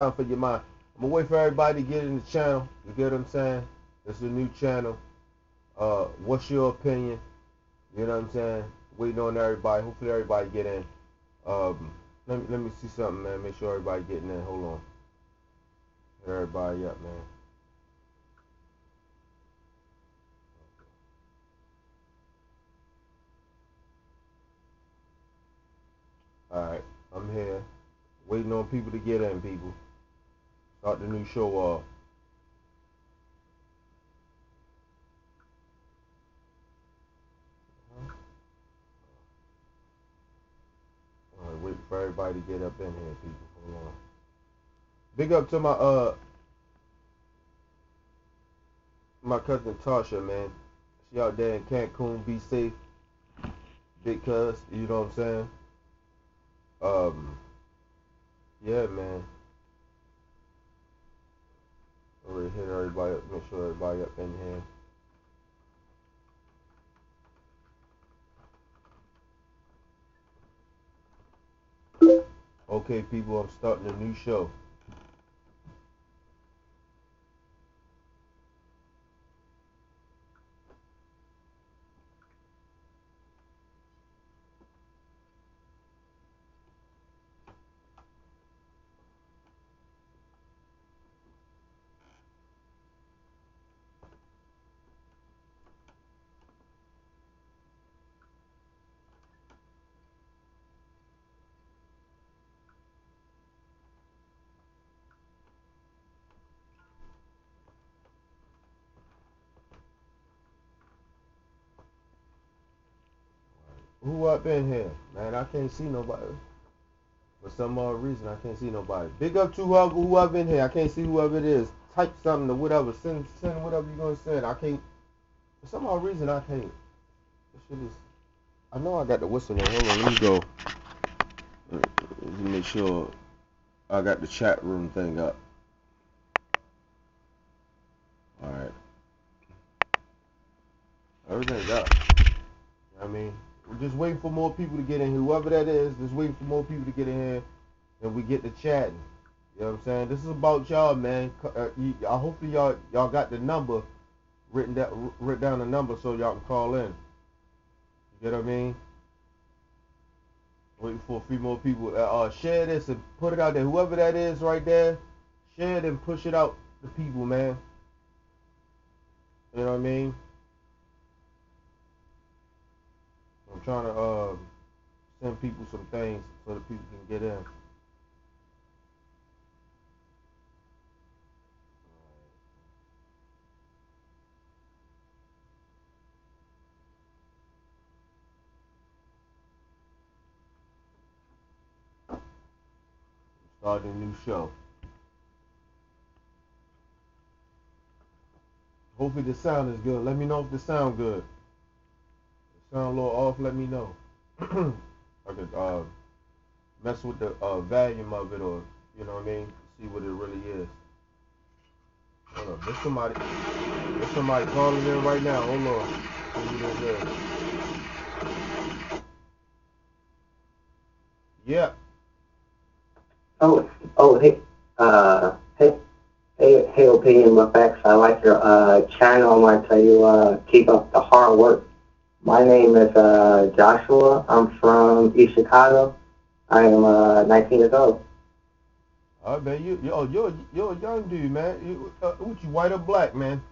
for your mind. I'm gonna wait for everybody to get in the channel. You get what I'm saying? This is a new channel. What's your opinion? You know what I'm saying? Waiting on everybody. Hopefully everybody get in. Let me see something, man. Make sure everybody getting in. Hold on. Get everybody up, man. All right, I'm here. Waiting on people to get in, people. Start the new show off. All right, wait for everybody to get up in here, people. Hold on. Big up to my cousin Tasha, man. She out there in Cancun. Be safe, big cuz. You know what I'm saying? Um, yeah, man. Already hit everybody up. Make sure everybody up in here. Okay, people. I'm starting a new show. Who up in here? Man, I can't see nobody. For some odd reason, I can't see nobody. Big up to whoever in here. I can't see whoever it is. Type something or whatever. Send whatever you're gonna send. I can't. For some odd reason, I can't. This shit is. I know I got the whistle on. Hold on, let me go. Let me make sure I got the chat room thing up. All right, everything's up. I mean, we're just waiting for more people to get in here. Whoever that is, just waiting for more people to get in here, and we get to chatting. You know what I'm saying? This is about y'all, man. I hopefully y'all got the number written down the number so y'all can call in. You get what I mean? Waiting for a few more people. Share this and put it out there. Whoever that is right there, share it and push it out to people, man. You know what I mean? I'm trying to send people some things so that people can get in. Start a new show. Hopefully the sound is good. Let me know if the sound good. If it sound a little off, let me know. I could mess with the volume of it, or you know what I mean, see what it really is. Hold on, there's somebody calling in right now. Hold on, see who this is. Yeah. Hey, hey, Opinion Effects. I like your channel. I want to tell you, keep up the hard work. My name is Joshua. I'm from East Chicago. I am 19 years old. All right, man. You're a young dude, man. What you, white or black, man?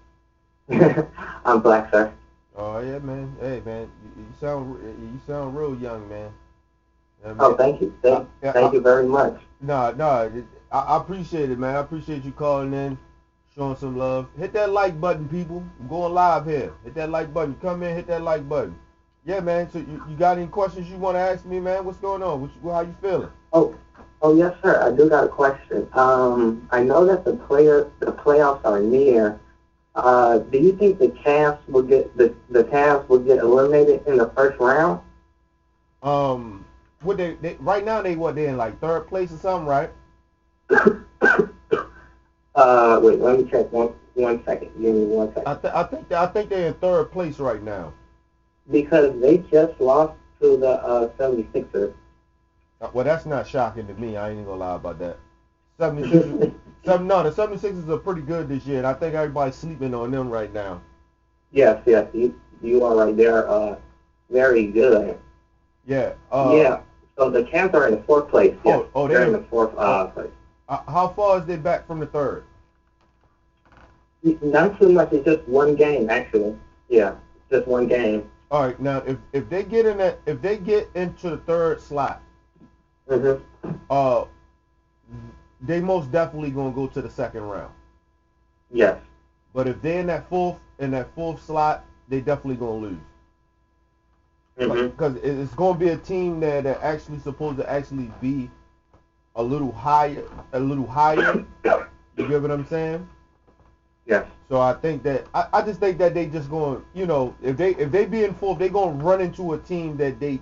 I'm black, sir. Oh yeah, man. Hey, man. You sound real young, man. I Oh, mean, thank you. I, Thank I, you very much. nah. I appreciate it, man. I appreciate you calling in, showing some love. Hit that like button, people. I'm going live here. Hit that like button. Come in, hit that like button. Yeah, man. So you got any questions you want to ask me, man? What's going on? How you feeling? Oh, yes, sir. I do got a question. I know that the playoffs are near. Do you think the Cavs will get eliminated in the first round? What they right now they in like third place or something, right? Wait, let me check one second. Give me one second. I think they're in third place right now. Because they just lost to the 76ers. Well, that's not shocking to me. I ain't gonna lie about that. 76ers, no, the 76ers are pretty good this year, and I think everybody's sleeping on them right now. Yes, yes, you are right. They're very good. Yeah. Yeah. So the Cavs are in the fourth place. Yes, they're in the fourth place. How far is they back from the third? Not too much. It's just one game, actually. Yeah, just one game. All right. Now, if they get into the third slot, Mhm. they most definitely gonna go to the second round. Yes. But if they're in that fourth slot, they definitely gonna lose. Because it's gonna be a team that actually supposed to actually be a little higher. You get what I'm saying? Yes. So I think that I just think that they just going, if they be in fourth, they gonna run into a team that they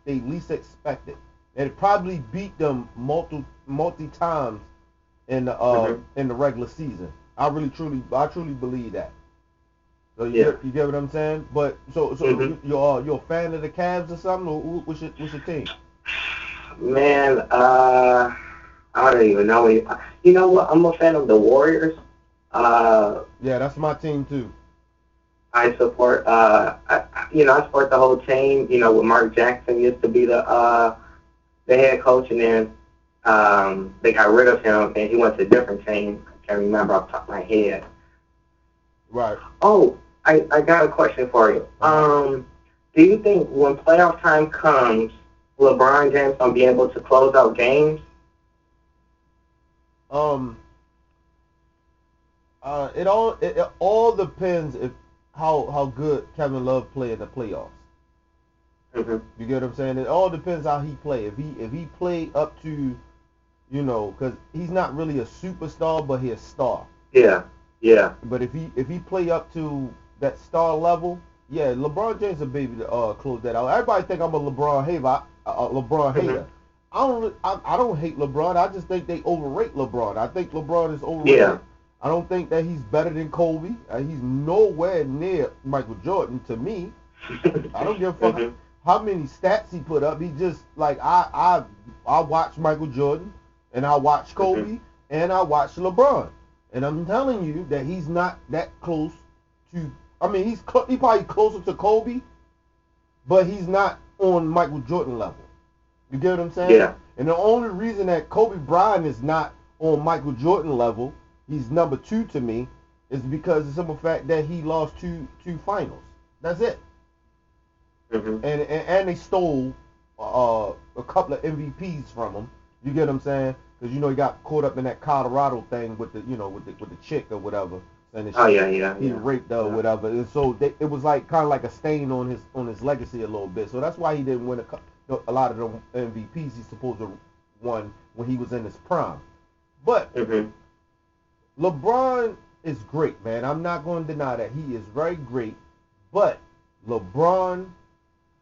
least expected, and it probably beat them multi times in the regular season. I truly believe that. So you get what I'm saying? But so you're a fan of the Cavs or something? Or what's your team? Man, I don't even know. You know what? I'm a fan of the Warriors. Yeah, that's my team too. I support. I support the whole team. With Mark Jackson used to be the head coach, and then they got rid of him, and he went to a different team. I can't remember off the top of my head. Right. Oh, I got a question for you. Do you think when playoff time comes, LeBron James gonna be able to close out games? It all depends if how good Kevin Love play in the playoffs. Mm-hmm. You get what I'm saying? It all depends how he play. If he play up to, because he's not really a superstar, but he's a star. Yeah. Yeah. But if he play up to that star level, yeah, LeBron James will be able to close that out. Everybody think I'm a LeBron hater. I don't hate LeBron. I just think they overrate LeBron. I think LeBron is overrated. Yeah. I don't think that he's better than Kobe. He's nowhere near Michael Jordan to me. I don't give a fuck how many stats he put up. He just like I watch Michael Jordan and I watch Kobe and I watch LeBron. And I'm telling you that he's not that close to. I mean, he's probably closer to Kobe, but he's not on Michael Jordan level. You get what I'm saying? Yeah. And the only reason that Kobe Bryant is not on Michael Jordan level, he's number 2 to me, is because of the simple fact that he lost two finals. That's it. Mm-hmm. And they stole a couple of MVPs from him. You get what I'm saying? Because he got caught up in that Colorado thing with the with the chick or whatever. And he raped her or whatever. And so it was like kind of like a stain on his legacy a little bit. So that's why he didn't win a lot of the MVPs he's supposed to won when he was in his prime. But LeBron is great, man. I'm not going to deny that. He is very great. But LeBron,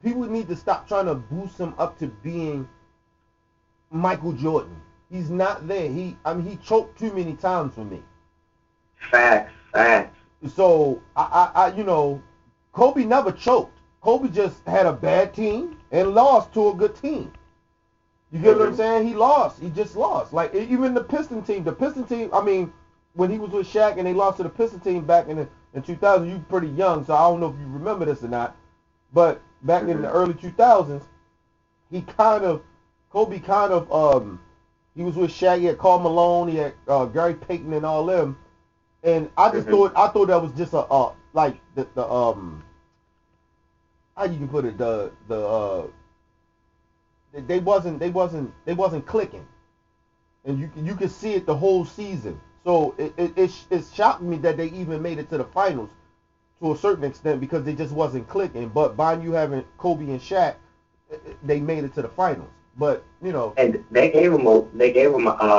people need to stop trying to boost him up to being Michael Jordan. He's not there. He choked too many times for me. Facts. So Kobe never choked. Kobe just had a bad team and lost to a good team. You get what I'm saying? He lost. He just lost. Like even the Piston team. I mean, when he was with Shaq and they lost to the Piston team back in 2000, you were pretty young, so I don't know if you remember this or not. But back in the early 2000s, Kobe he was with Shaq. He had Karl Malone. He had Gary Payton and all them. And I just thought that was just like the how you can put it, they wasn't clicking, and you could see it the whole season. So it shocked me that they even made it to the finals to a certain extent because they just wasn't clicking. But by you having Kobe and Shaq, they made it to the finals. But and they gave him a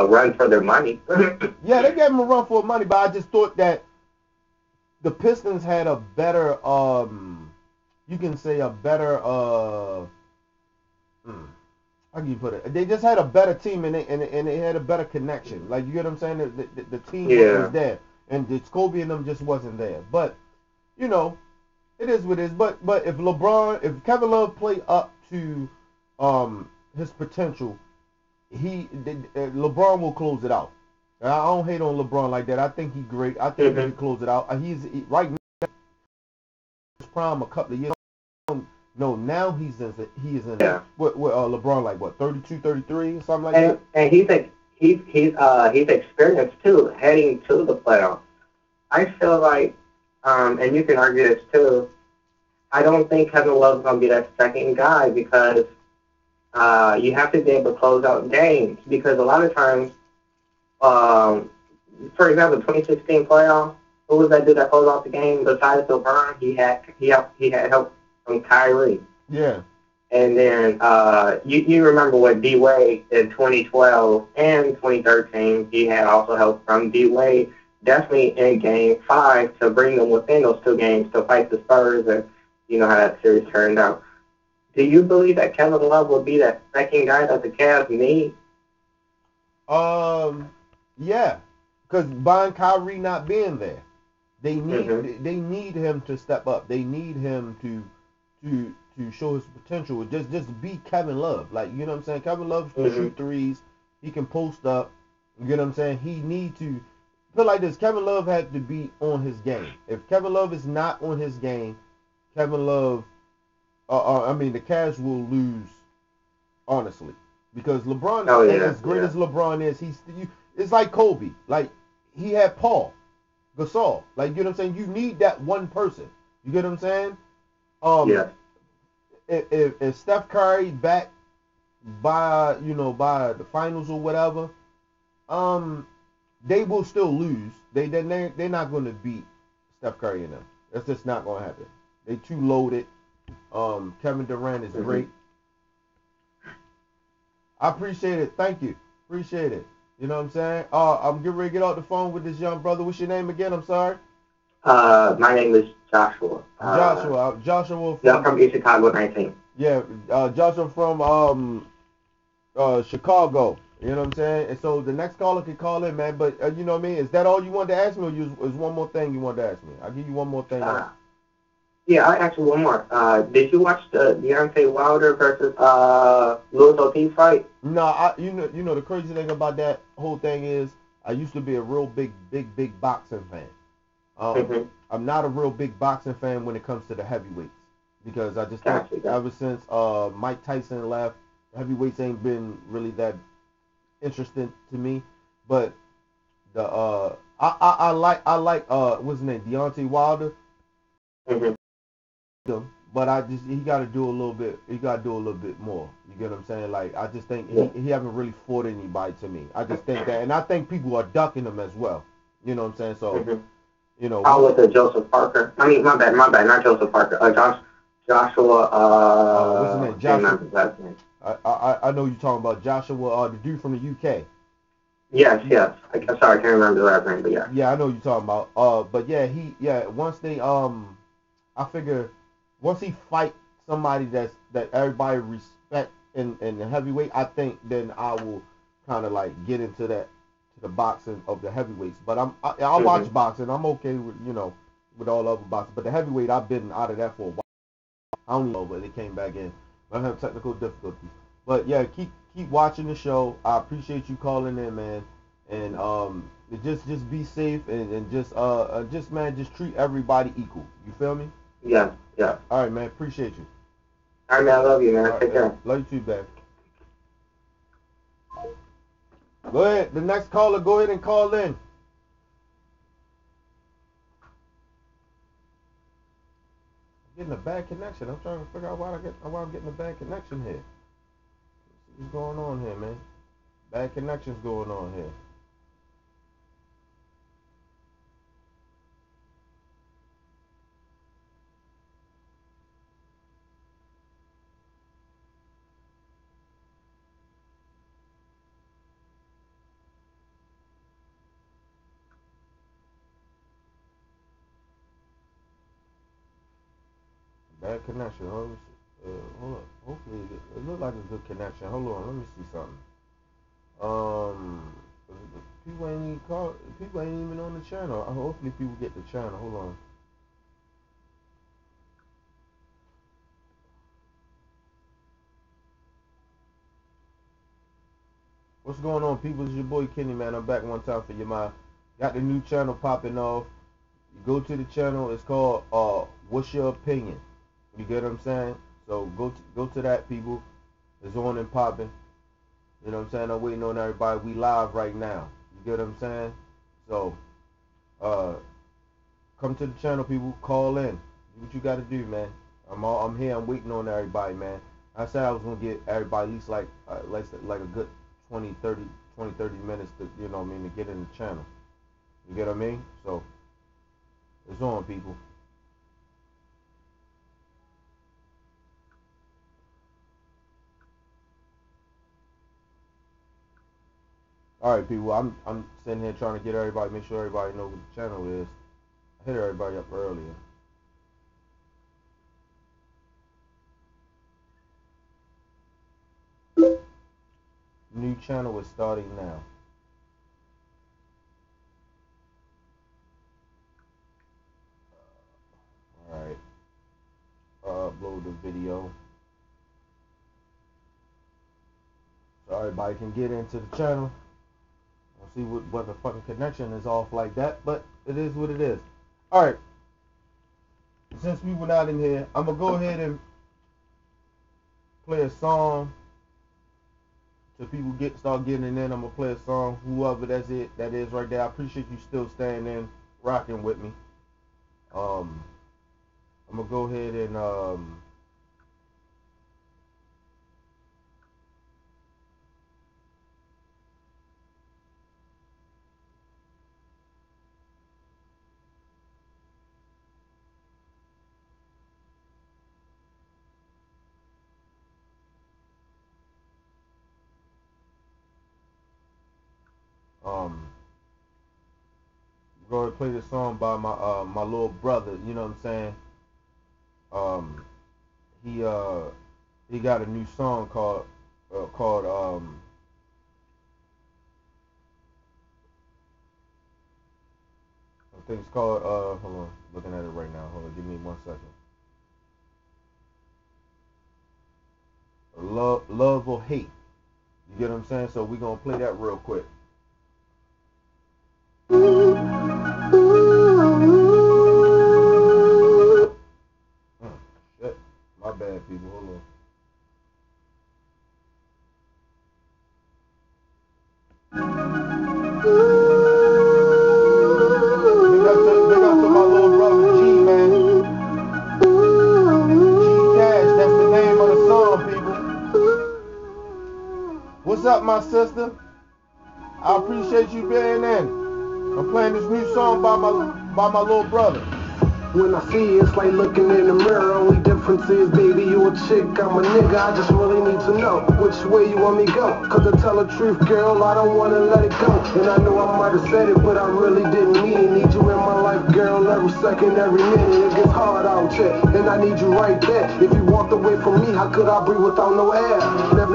run for their money. Yeah, they gave him a run for money, but I just thought that the Pistons had a better you can say a better how can you put it? They just had a better team and they had a better connection. Like, you get what I'm saying? The team was there, and Kobe and them just wasn't there. But it is what it is. But if Kevin Love play up to his potential, LeBron will close it out. I don't hate on LeBron like that. I think he's great. I think he can close it out. Right now his prime a couple of years. No, now he is in Yeah. what LeBron like what 32, 33, something like And that. and he's experienced too, heading to the playoffs. I feel like, and you can argue this too. I don't think Kevin Love's gonna be that second guy because you have to be able to close out games because a lot of times, um, for example, 2016 playoffs, who was that dude that closed out the game besides LeBron? He had help from Kyrie. Yeah. And then you remember what D Wade in 2012 and 2013, he had also help from D Wade, definitely in Game 5 to bring them within those two games to fight the Spurs, and you know how that series turned out. Do you believe that Kevin Love will be that second guy that the Cavs need? Yeah, because Bon Kyrie not being there, Mm-hmm. they need him to step up. They need him to show his potential. Just be Kevin Love. Like, you know what I'm saying? Kevin Love can Mm-hmm. shoot threes. He can post up. You get what I'm saying? He need to feel like this. Kevin Love had to be on his game. If Kevin Love is not on his game, Kevin Love, I mean, the Cavs will lose honestly, because LeBron, Oh yeah, as great yeah. as LeBron is, it's like Kobe. Like, he had Paul Gasol. Like, you know what I'm saying? You need that one person. You get what I'm saying? Um, Yes. if Steph Curry back by the finals or whatever, um, they will still lose. They're not going to beat Steph Curry and them. That's just not going to happen. They too loaded. Kevin Durant is Mm-hmm. great. I appreciate it. Thank you. Appreciate it. You know what I'm saying? I'm getting ready to get off the phone with this young brother. What's your name again? I'm sorry. My name is Joshua. Joshua Yeah, I'm from from East Chicago, 19. yeah. Joshua from Chicago. You know what I'm saying? And so the next caller can call in, man. But you know what I mean? Is that all you wanted to ask me, or is one more thing you wanted to ask me? I'll give you one more thing. Uh, Yeah, I actually one more. Did you watch the Deontay Wilder versus Louis Ortiz fight? No, you know the crazy thing about that whole thing is I used to be a real big boxing fan. Um, Mm-hmm. I'm not a real big boxing fan when it comes to the heavyweights because I just think Gotcha, gotcha. ever since Mike Tyson left, heavyweights ain't been really that interesting to me. But the I like what's his name, Deontay Wilder. Mm-hmm. But I just he got to do a little bit. He got to do a little bit more. You get what I'm saying? Like, I just think Yeah. he haven't really fought anybody to me. I just think that, and I think people are ducking him as well. You know what I'm saying? So Mm-hmm. I once was Joseph Parker. I mean, my bad, not Joseph Parker. Joshua. what's his name, Can't Joshua. remember his last name. I know you're talking about Joshua, the dude from the UK. Yes, yes. I'm sorry, I can't remember the last name, but yeah. Yeah, I know you're talking about. But yeah, once they I figure once he fight somebody that everybody respect in the heavyweight, I think then I will kind of like get into that to the boxing of the heavyweights. But I'll Mm-hmm. watch boxing. I'm okay with with all other boxing. But the heavyweight, I've been out of that for a while. I don't even know, but they came back in. I have technical difficulties. But yeah, keep watching the show. I appreciate you calling in, man. And just be safe and just man, just treat everybody equal. You feel me? Yeah, yeah. All right, man. Appreciate you. All right, man. I love you, All man. right, Take care. love you too, man. Go ahead. The next caller, go ahead and call in. Getting a bad connection. I'm trying to figure out why I'm getting a bad connection here. What's going on here, man? Bad connections going on here. Bad connection. Hold up. Hopefully it look like a good connection. Hold on. Let me see something. Um, people ain't even call. People ain't even on the channel. Hopefully people get the channel. Hold on. What's going on, people? It's your boy Kenny, man. I'm back one time for your mind. Got the new channel popping off. You go to the channel. It's called What's Your Opinion? You get what I'm saying? So go to that, people. It's on and popping. You know what I'm saying? I'm waiting on everybody. We live right now. You get what I'm saying? So come to the channel, people. Call in. Do what you got to do, man. I'm here. I'm waiting on everybody, man. I said I was gonna get everybody at least like a good 20, 30 minutes to, you know what I mean, to get in the channel. You get what I mean? So it's on, people. All right, people. I'm sitting here trying to get everybody, make sure everybody knows what the channel is. I hit everybody up earlier. New channel is starting now. All right. Upload the video so everybody can get into the channel. I'll see what the fucking connection is off like that, but it is what it is. All right. Since we were not in here, I'm gonna go ahead and play a song. So people start getting in. I'm gonna play a song. Whoever that is right there. I appreciate you still staying in, rocking with me. I'm gonna go ahead and go ahead and play this song by my little brother. You know what I'm saying? He got a new song called I think it's called hold on, looking at it right now. Hold on, give me 1 second. Love or hate. You get what I'm saying? So we're gonna play that real quick. Shit. My bad, people. Hold on. Big up to my little brother G, man. G Cash, that's the name of the song, people. What's up, my sister? I appreciate you being in. I'm playing this new song by my little brother. When I see you, it's like looking in the mirror. Only difference is, baby, you a chick, I'm a nigga. I just really need to know which way you want me go. Cause to tell the truth, girl, I don't wanna let it go. And I know I might have said it, but I really didn't mean it. Need you in my life, girl, every second, every minute. It gets hard out here, and I need you right there. If you walked away from me, how could I breathe without no air?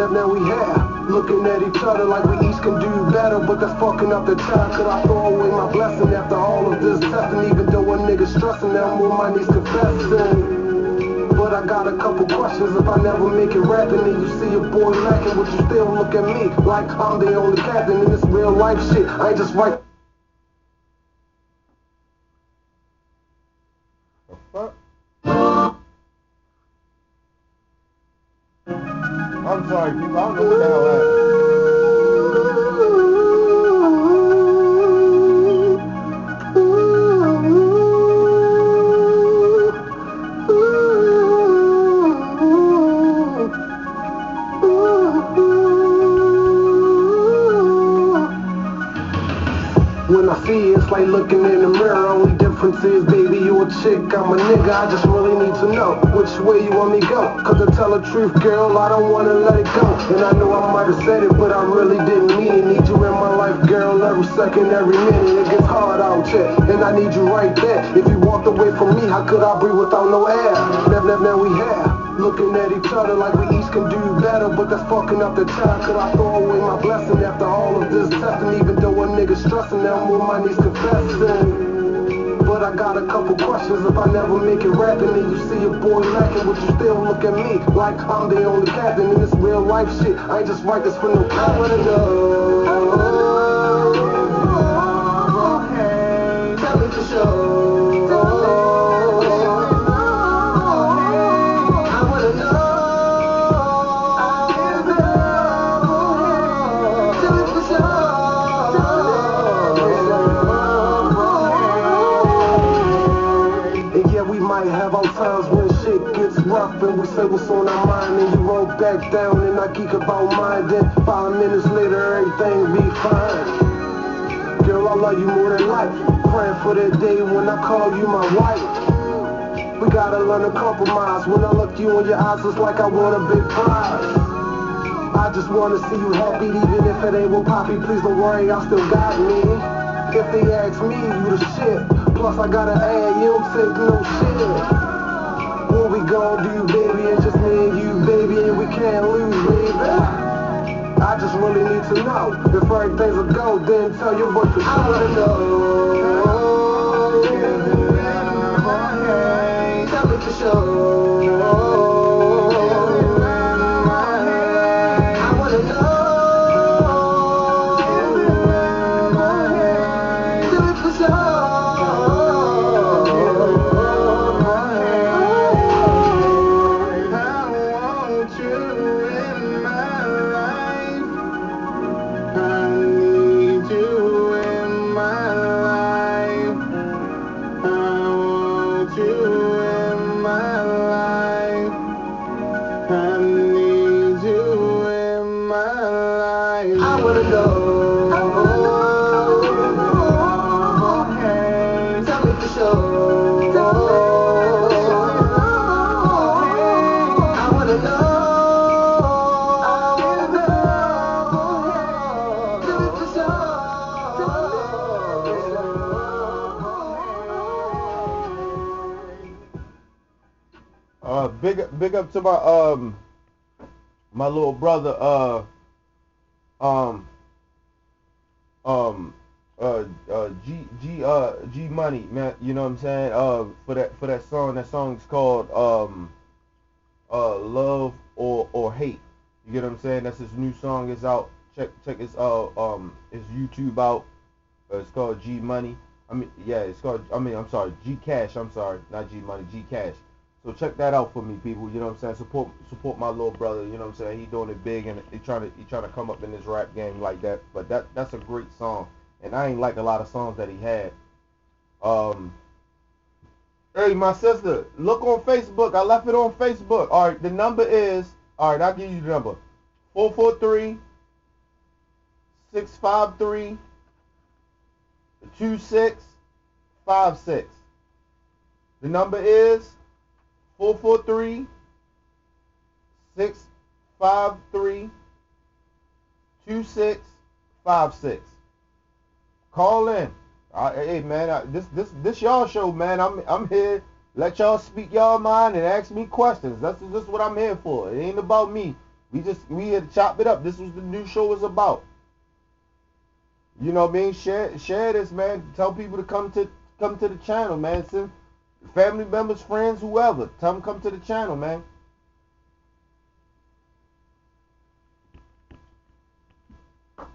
Now we have looking at each other like we each can do better, but that's fucking up the time. Could I throw away my blessing after all of this testing? Even though a nigga stressing, now I'm on my knees confessing. But I got a couple questions. If I never make it rapping and you see a boy lacking, would you still look at me like I'm the only captain in this real life shit? I ain't just right. The fuck? I'm sorry, people. I don't know what the hell happened. When I see you, it's like looking in the mirror. Only difference is, baby, you a chick, I'm a nigga. I just really need to know which way you want me go. Cause to tell the truth, girl, I don't wanna let it go. And I know I might have said it, but I really didn't mean it. Need you in my life, girl, every second, every minute. It gets hard out here, and I need you right there. If you walked away from me, how could I breathe without no air? Now we have looking at each other like we each can do better, but that's fucking up the time. Could I throw away my blessing after all of this testing? Even though a nigga stressing, now I'm on my knees confessing. But I got a couple questions. questions if I never make it rapping. And you see a boy lacking, but you still look at me like I'm the only captain in this real life shit. I ain't just write this for no I wanna know. Hey, tell me for sure. And we say what's on our mind, and you roll back down, and I geek about mine. Then 5 minutes later, everything be fine. Girl, I love you more than life. Praying for that day when I call you my wife. We gotta learn to compromise. When I look you in your eyes, it's like I want a big prize. I just wanna see you happy, even if it ain't with Poppy. Please don't worry, I still got me. If they ask me, you the shit. Plus I gotta add, you don't take no shit. What we gon' do, baby? It's just me and you, baby, and we can't lose, baby. I just really need to know if everything's a go, then tell your boy for sure. I wanna know. Tell me for sure. I wanna know. Tell me for sure. Big up to my little brother G Money, man, you know what I'm saying, for that song. That song is called Love or Hate. You get what I'm saying? That's his new song. Is out. Check his YouTube out. It's called G Money. I'm sorry, G Cash. I'm sorry, not G Money, G Cash. So check that out for me, people. You know what I'm saying? Support my little brother. You know what I'm saying? He doing it big, and he trying to come up in this rap game like that. But that's a great song, and I ain't like a lot of songs that he had. Hey, my sister, look on Facebook. I left it on Facebook. All right, the number is, all right, I'll give you the number. 443-653-2656. The number is 443-653-2656. Call in. Hey man, this y'all show, man. I'm here. Let y'all speak y'all mind and ask me questions. That's what I'm here for. It ain't about me. We here to chop it up. This was the new show is about. You know what I mean? Share this, man. Tell people to come to the channel, man. Send family members, friends, whoever. Tell them come to the channel, man. The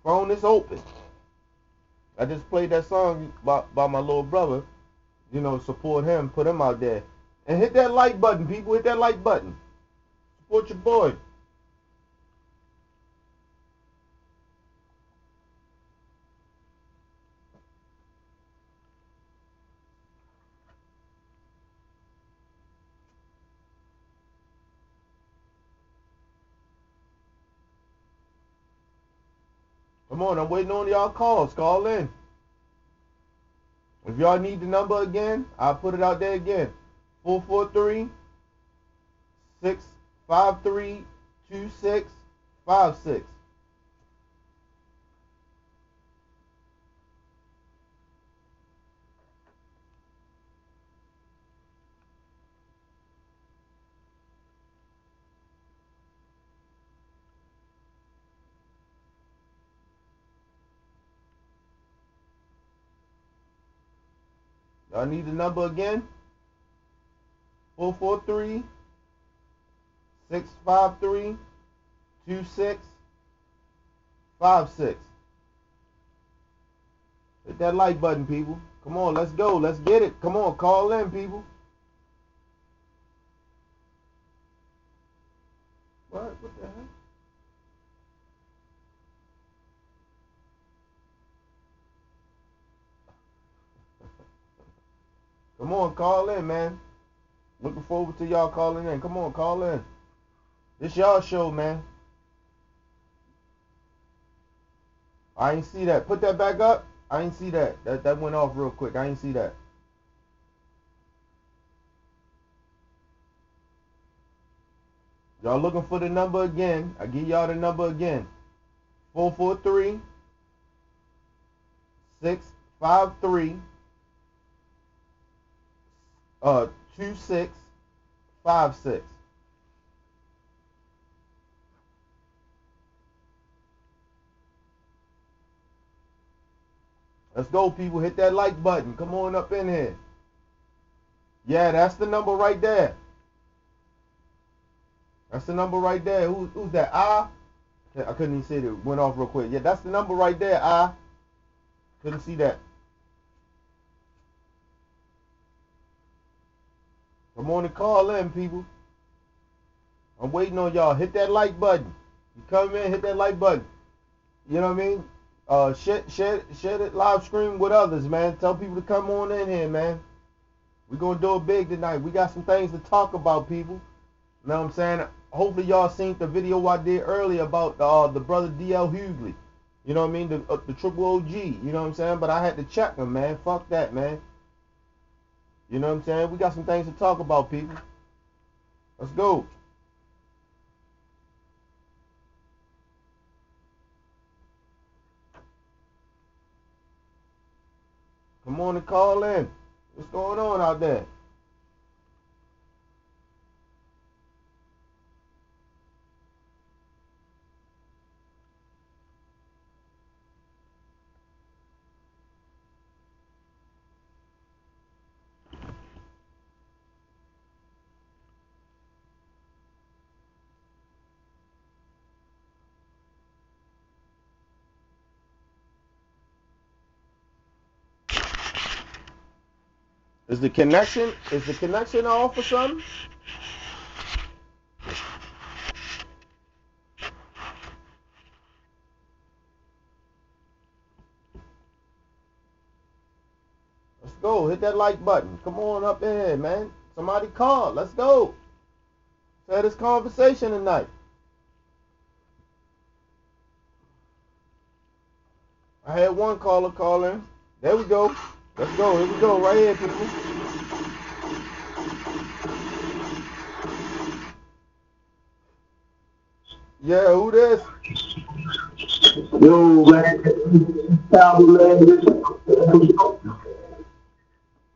phone is open. I just played that song by my little brother. You know, support him, put him out there. And hit that like button, people. Hit that like button. Support your boy. Come on, I'm waiting on y'all calls. Call in. If y'all need the number again, I'll put it out there again. 443-653-2656. Y'all need the number again? 443-653-2656. Hit that like button, people. Come on, let's go. Let's get it. Come on, call in, people. What the heck? Come on, call in, man. Looking forward to y'all calling in. Come on, call in. This y'all show, man. I ain't see that. Put that back up. I ain't see that. That went off real quick. I ain't see that. Y'all looking for the number again. I give y'all the number again. 443-653-2656. Let's go, people. Hit that like button. Come on up in here. Yeah, that's the number right there. That's the number right there. Who's that? I couldn't even see it. It went off real quick. Yeah, that's the number right there. I couldn't see that. Come on and call in, people. I'm waiting on y'all. Hit that like button. You come in, hit that like button. You know what I mean? Share it live stream with others, man. Tell people to come on in here, man. We're going to do it big tonight. We got some things to talk about, people. You know what I'm saying? Hopefully y'all seen the video I did earlier about the brother DL Hughley. You know what I mean? The triple OG. You know what I'm saying? But I had to check him, man. Fuck that, man. You know what I'm saying? We got some things to talk about, people. Let's go. Come on and call in. What's going on out there? Is the connection off or something? Let's go. Hit that like button. Come on up in here, man. Somebody call. Let's go. Let's have this conversation tonight. I had one caller call in. There we go. Let's go. Here we go. Right here, people. Yeah, who this? Yo, man.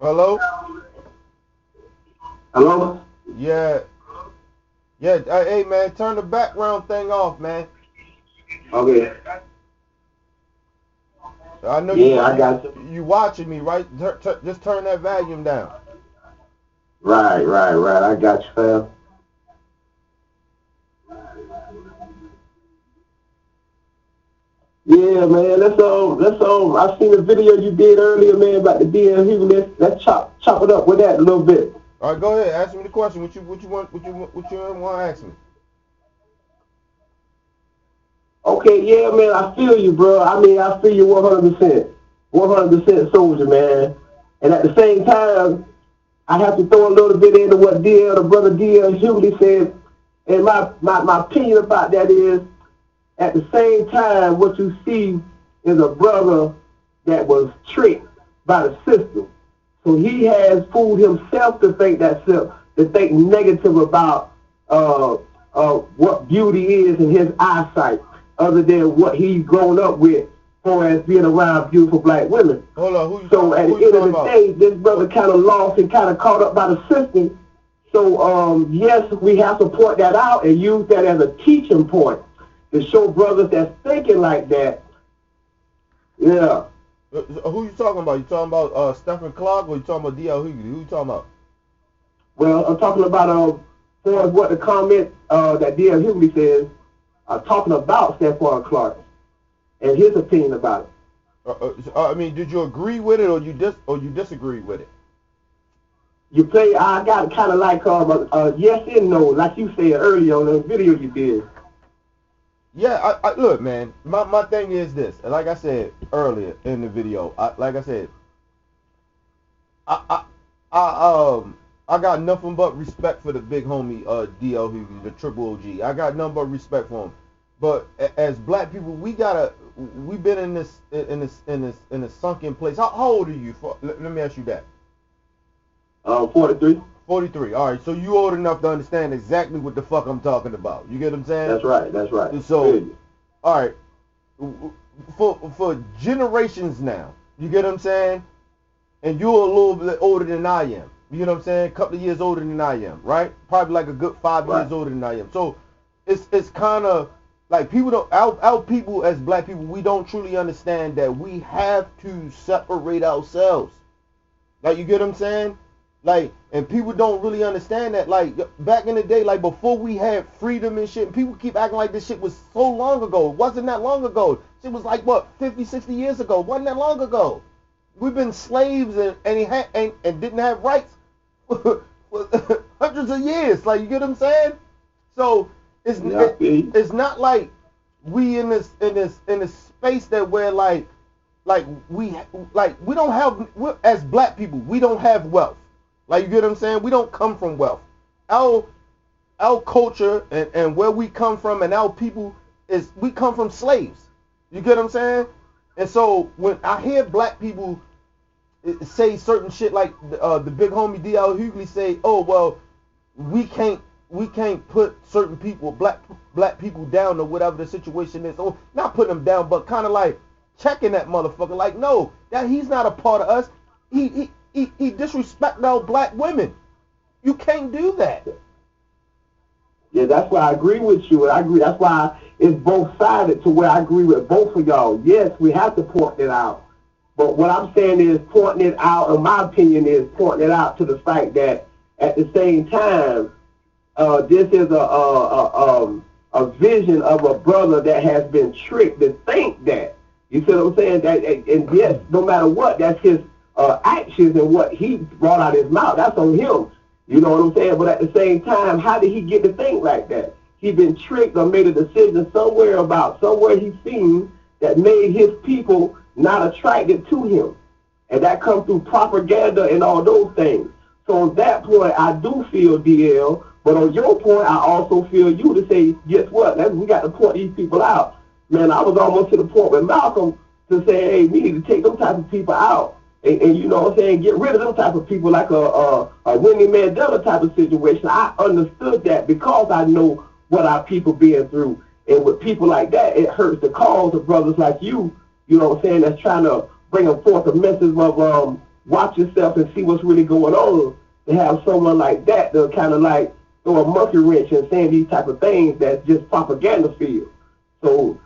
Hello? Hello? Yeah. Yeah, hey, man, turn the background thing off, man. Okay. I know I got you. You watching me, right? Just turn that volume down. Right. I got you, fam. Yeah, man. Let's I seen the video you did earlier, man, about the DL Hughley. Let's chop it up with that a little bit. All right, go ahead. Ask me the question. What you want to ask me? Okay, yeah, man. I feel you, bro. I mean, I feel you 100%. 100% soldier, man. And at the same time, I have to throw a little bit into what the brother DL Hughley said. And my opinion about that is, at the same time, what you see is a brother that was tricked by the system. So he has fooled himself to think negative about what beauty is in his eyesight, other than what he's grown up with, as being around beautiful black women. Hold on, so at the end of the day, this brother kind of lost and kind of caught up by the system. So yes, we have to point that out and use that as a teaching point to show brothers that's thinking like that. Yeah. Who you talking about? You talking about Stephen Clark or you talking about DL Hughley? Who you talking about? Well, I'm talking about for what the comment that DL Hughley says, talking about Stephon Clark and his opinion about it. I mean, did you agree with it or you disagree with it? You play. I got kind of like yes and no, like you said earlier on the video you did. Yeah, I look, man. My thing is this, and like I said earlier in the video, I got nothing but respect for the big homie DL Hughley, the triple OG. I got nothing but respect for him. But as black people, we've been in this sunken place. How old are you? Let me ask you that. 43. 43. All right, so you old enough to understand exactly what the fuck I'm talking about. You get what I'm saying? That's right. So, all right, for generations now, you get what I'm saying? And you're a little bit older than I am. You know what I'm saying? A couple of years older than I am, right? Probably like a good 5 years older than I am. So it's kind of like our people as black people, we don't truly understand that we have to separate ourselves. Like, you get what I'm saying? Like, and people don't really understand that. Like, back in the day, like before we had freedom and shit, and people keep acting like this shit was so long ago. It wasn't that long ago. Shit was like, what, 50, 60 years ago. It wasn't that long ago. We've been slaves and didn't have rights for hundreds of years. Like, you get what I'm saying? So it's not like we in this space that we're we don't have, as black people, we don't have wealth. Like, you get what I'm saying? We don't come from wealth. Our culture and where we come from and our people we come from slaves. You get what I'm saying? And so when I hear black people say certain shit like the big homie DL Hughley say, oh well, we can't put certain people, black people down or whatever the situation is. Or not putting them down, but kind of like checking that motherfucker. Like, no, that he's not a part of us. He disrespected our black women. You can't do that. Yeah, that's why I agree with you. I agree. That's why it's both-sided to where I agree with both of y'all. Yes, we have to point it out. But what I'm saying is pointing it out, in my opinion, is pointing it out to the fact that at the same time, this is a vision of a brother that has been tricked to think that. You see what I'm saying? That, and yes, no matter what, that's his actions and what he brought out his mouth. That's on him. You know what I'm saying? But at the same time, how did he get to think like that? He been tricked or made a decision somewhere he's seen that made his people not attracted to him. And that comes through propaganda and all those things. So on that point, I do feel DL. But on your point, I also feel you to say, guess what? We got to point these people out. Man, I was almost to the point with Malcolm to say, hey, we need to take them type of people out. And you know what I'm saying, get rid of them type of people like a Winnie Mandela type of situation. I understood that because I know what our people been through. And with people like that, it hurts the cause of brothers like you know what I'm saying, that's trying to bring forth a message of watch yourself and see what's really going on. To have someone like that to kind of like throw a monkey wrench and saying these type of things that's just propaganda field. So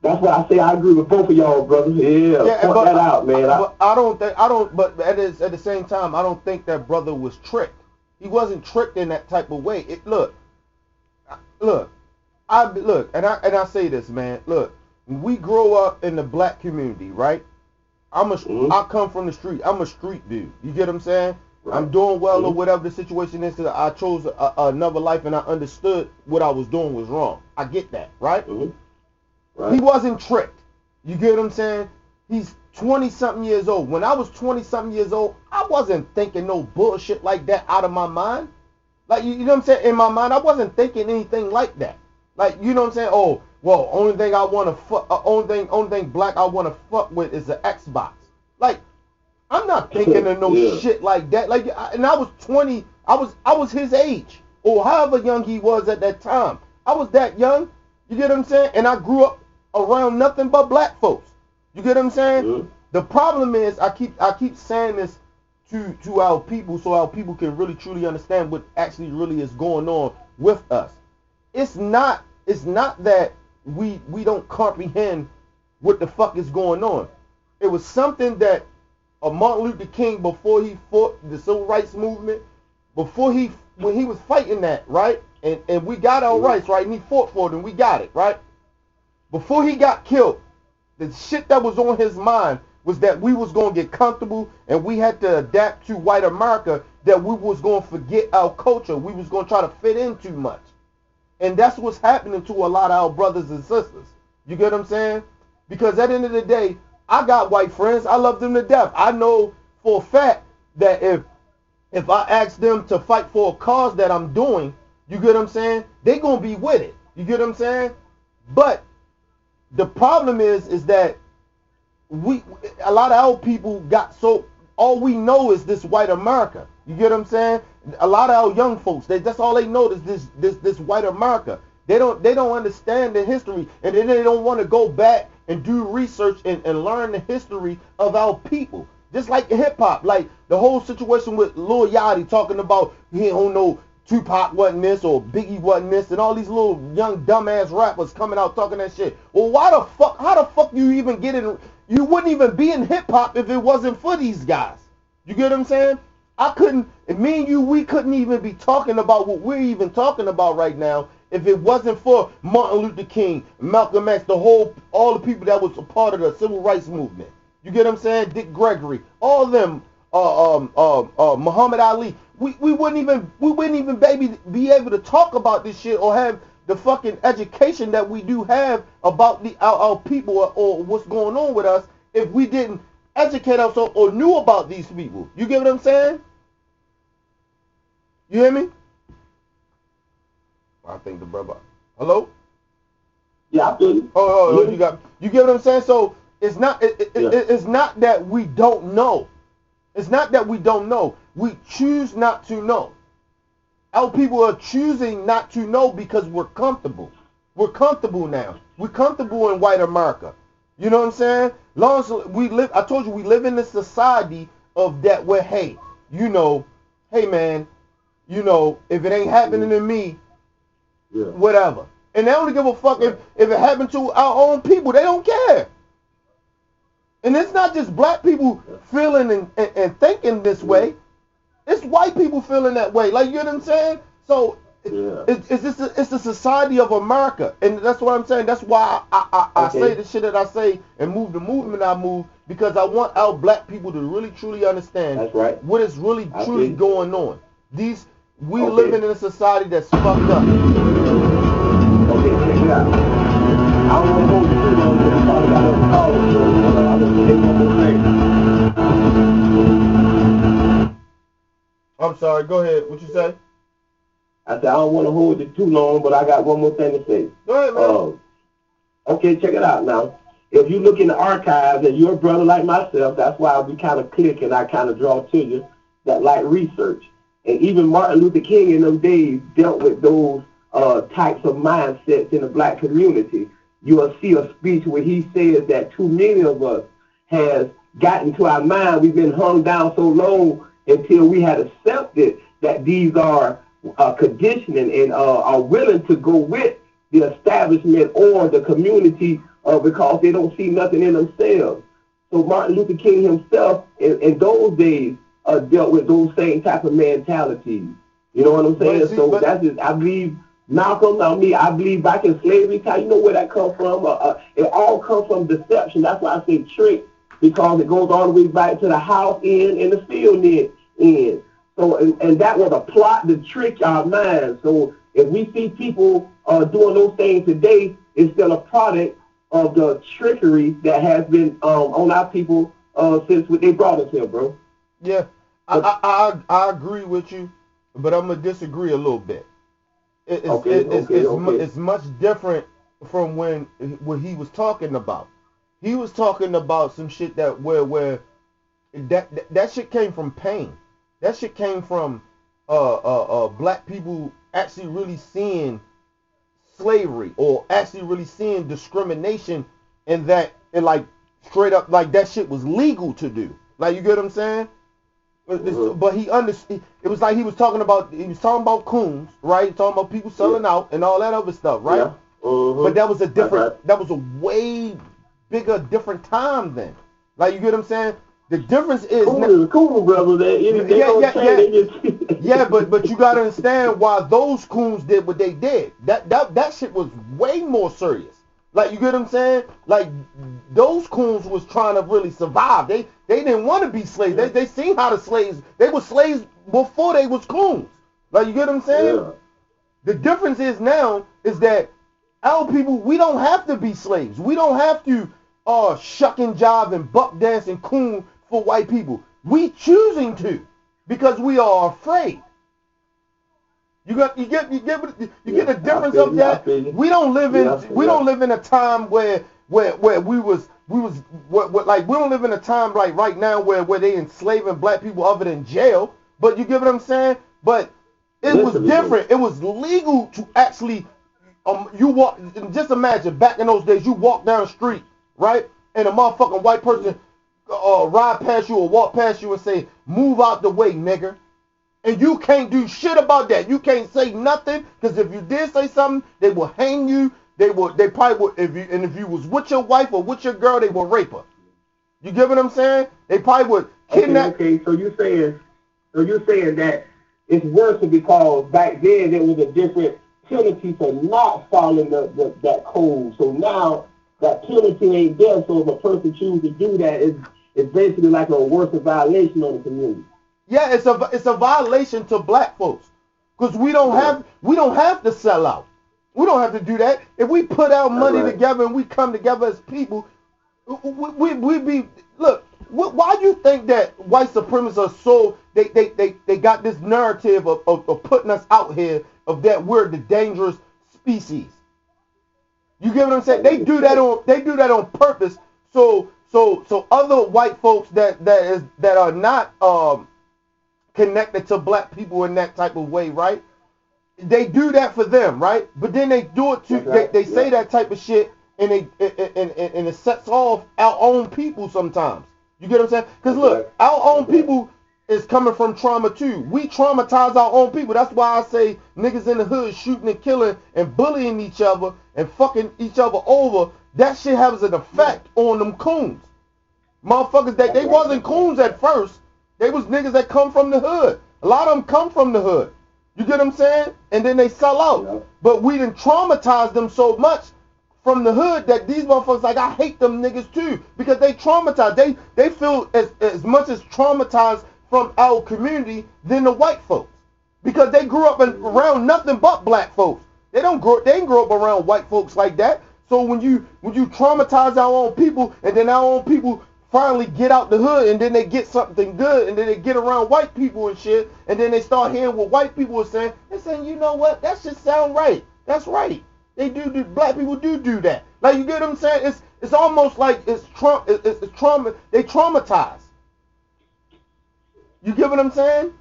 that's why I say I agree with both of y'all, brothers. Yeah, point that out, man. But at the same time, I don't think that brother was tricked. He wasn't tricked in that type of way. Look, and I say this, man. Look, when we grow up in the black community, right? I come from the street. I'm a street dude. You get what I'm saying? Right. I'm doing well or whatever the situation is because I chose another life and I understood what I was doing was wrong. I get that, right? Right. He wasn't tricked. You get what I'm saying? He's 20-something years old. When I was 20-something years old, I wasn't thinking no bullshit like that out of my mind. Like, you know what I'm saying? In my mind, I wasn't thinking anything like that. Like, you know what I'm saying? Oh, well, only thing I want to fuck, only thing black I want to fuck with is the Xbox. Like, I'm not thinking of no shit like that. Like, and I was 20. I was his age or however young he was at that time. I was that young. You get what I'm saying? And I grew up around nothing but black folks. You get what I'm saying? The problem is I keep saying this to our people so our people can really truly understand what actually really is going on with us. It's not that we don't comprehend what the fuck is going on. It was something that Martin Luther King, before he fought the civil rights movement, when he was fighting that, right? And we got our rights, right? And he fought for it and we got it, right? Before he got killed, the shit that was on his mind was that we was going to get comfortable and we had to adapt to white America, that we was going to forget our culture. We was going to try to fit in too much. And that's what's happening to a lot of our brothers and sisters. You get what I'm saying? Because at the end of the day, I got white friends. I love them to death. I know for a fact that if I ask them to fight for a cause that I'm doing, you get what I'm saying? They going to be with it. You get what I'm saying? But the problem is that a lot of our people got so, all we know is this white America. You get what I'm saying? A lot of our young folks, that's all they know is this white America. They don't understand the history, and then they don't want to go back and do research and learn the history of our people. Just like hip hop, like the whole situation with Lil Yachty talking about he don't know Tupac wasn't this or Biggie wasn't this, and all these little young dumbass rappers coming out talking that shit. Well, how the fuck you even get in? You wouldn't even be in hip hop if it wasn't for these guys. You get what I'm saying? Me and you, we couldn't even be talking about what we're even talking about right now if it wasn't for Martin Luther King, Malcolm X, all the people that was a part of the civil rights movement. You get what I'm saying? Dick Gregory, all of them, Muhammad Ali. We wouldn't even be able to talk about this shit or have the fucking education that we do have about our people or what's going on with us if we didn't educate ourselves or knew about these people. You get what I'm saying? You hear me? I think the brother. Hello? Yeah, I feel you. Oh, you get what I'm saying? So it's not that we don't know. It's not that we don't know. We choose not to know. Our people are choosing not to know because we're comfortable. We're comfortable now. We're comfortable in white America. You know what I'm saying? Long as we live, I told you we live in this society of that where, hey man, if it ain't happening to me, whatever. And they only give a fuck if it happened to our own people. They don't care. And it's not just black people feeling and thinking this way. It's white people feeling that way. Like, you know what I'm saying? So it's the society of America. And that's what I'm saying. That's why I say the shit that I say and move the movement I move, because I want our black people to really truly understand what is really truly going on. We living in a society that's fucked up. Okay, check it out. I don't want to hold you too long, but I'm talking about the call, so I'm going to take one more thing. I'm sorry, go ahead. What you say? I said I don't want to hold you too long, but I got one more thing to say. Go ahead, man. Okay, check it out now. If you look in the archives and you're a brother like myself, that's why we kind of click and I kind of draw to you that like research. And even Martin Luther King in those days dealt with those types of mindsets in the black community. You will see a speech where he says that too many of us has gotten to our mind. We've been hung down so long until we had accepted that these are conditioning and are willing to go with the establishment or the community because they don't see nothing in themselves. So Martin Luther King himself in those days dealt with those same type of mentalities. You know what I'm saying? That's just, I believe, Malcolm, I believe back in slavery time, you know where that comes from? It all comes from deception. That's why I say trick, because it goes all the way back to the house end and the field end. So, and that was a plot to trick our minds. So if we see people doing those things today, it's still a product of the trickery that has been on our people since they brought us here, bro. Yeah, I agree with you, but I'm going to disagree a little bit. It's much different from what he was talking about. He was talking about some shit that where that shit came from pain. That shit came from black people actually really seeing slavery or actually really seeing discrimination, and that it like straight up like that shit was legal to do. Like, you get what I'm saying? But he understood. It was like he was talking about coons, right? Talking about people selling out and all that other stuff, right? Yeah. But that was a way bigger, different time then. Like, you get what I'm saying? The difference is cool brother. But you gotta understand why those coons did what they did. That shit was way more serious. Like, you get what I'm saying? Like, those coons was trying to really survive. They didn't want to be slaves. They seen how the slaves. They were slaves before they was coons. Like, you get what I'm saying? Yeah. The difference is now is that our people, we don't have to be slaves. We don't have to shuck and jive and buck dance and coon for white people. We choosing to because we are afraid. You get the difference of that. We don't live in a time where we don't live in a time like right now where they enslaving black people other than jail. But you get what I'm saying? But it was different. It was legal to actually you walk. Just imagine back in those days, you walk down the street, right, and a motherfucking white person ride past you or walk past you and say, "Move out the way, nigger." And you can't do shit about that. You can't say nothing, because if you did say something, they will hang you. They probably would, if you was with your wife or with your girl, they will rape her. You get what I'm saying? They probably would kidnap. Okay, so you're saying that it's worse because back then there was a different penalty for not following that code. So now that penalty ain't there. So if a person chooses to do that, it's basically like a worse violation on the community. Yeah, it's a violation to black folks, because we don't have to sell out. We don't have to do that. If we put our money together and we come together as people, we be look. Why do you think that white supremacists are so they got this narrative of putting us out here of that we're the dangerous species? You get what I'm saying? They do that on purpose. So other white folks that are not connected to black people in that type of way, right? They do that for them, right? But then they do it to they say that type of shit, and it sets off our own people sometimes. You get what I'm saying? Because look, our own people is coming from trauma too. We traumatize our own people. That's why I say niggas in the hood shooting and killing and bullying each other and fucking each other over. That shit has an effect on them coons. Motherfuckers that they wasn't coons at first. They was niggas that come from the hood. A lot of them come from the hood. You get what I'm saying? And then they sell out. Yeah. But we done traumatized them so much from the hood that these motherfuckers like, I hate them niggas too, because they traumatized. They feel as much as traumatized from our community than the white folks, because they grew up around nothing but black folks. They ain't grow up around white folks like that. So when you traumatize our own people, and then our own people finally get out the hood, and then they get something good, and then they get around white people and shit, and then they start hearing what white people are saying. They're saying, you know what? That shit sound right. That's right. They do. Black people do that. Like, you get what I'm saying? It's almost like it's trauma. They traumatize. You get what I'm saying?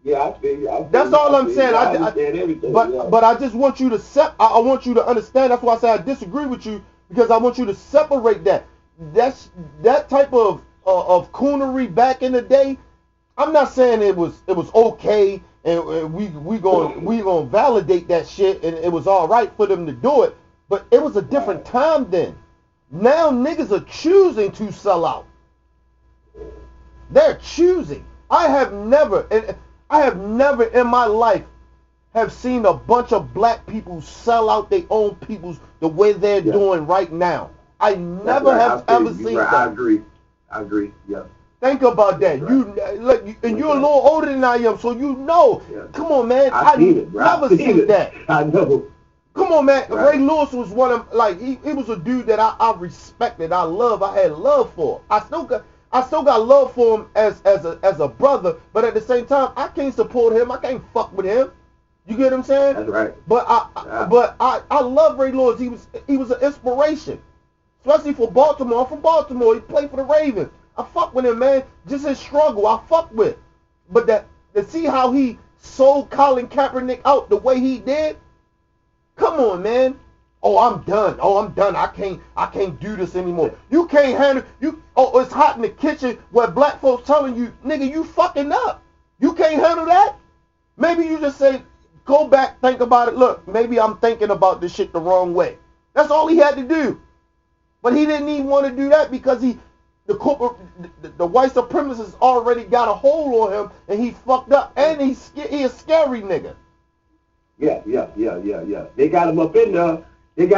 Yeah, I feel. That's all I'm saying. I understand everything. But I just want you to I want you to understand. That's why I say I disagree with you, because I want you to separate that. That type of coonery back in the day. I'm not saying it was okay, and we gonna validate that shit, and it was all right for them to do it. But it was a different time then. Now niggas are choosing to sell out. They're choosing. I have never in my life have seen a bunch of black people sell out their own peoples the way they're doing right now. I never have ever seen that. I agree. Yeah. Think about that. Right. You look, and you're a little older than I am, so you know. Yeah. Come on, man. I never seen that. I know. Come on, man. Right. Ray Lewis was one of he was a dude that I respected. I had love for. I still got love for him as a brother, but at the same time, I can't support him. I can't fuck with him. You get what I'm saying? That's right. But I love Ray Lewis. He was an inspiration, especially for Baltimore. I'm from Baltimore. He played for the Ravens. I fuck with him, man. Just his struggle, I fuck with. But to see how he sold Colin Kaepernick out the way he did, come on, man. Oh, I'm done. I can't do this anymore. You can't handle you. Oh, it's hot in the kitchen where black folks telling you, nigga, you fucking up. You can't handle that. Maybe you just say, go back, think about it. Look, maybe I'm thinking about this shit the wrong way. That's all he had to do. But he didn't even want to do that because the white supremacists already got a hold on him, and he fucked up, and he a scary nigga. Yeah. They got him up in there. And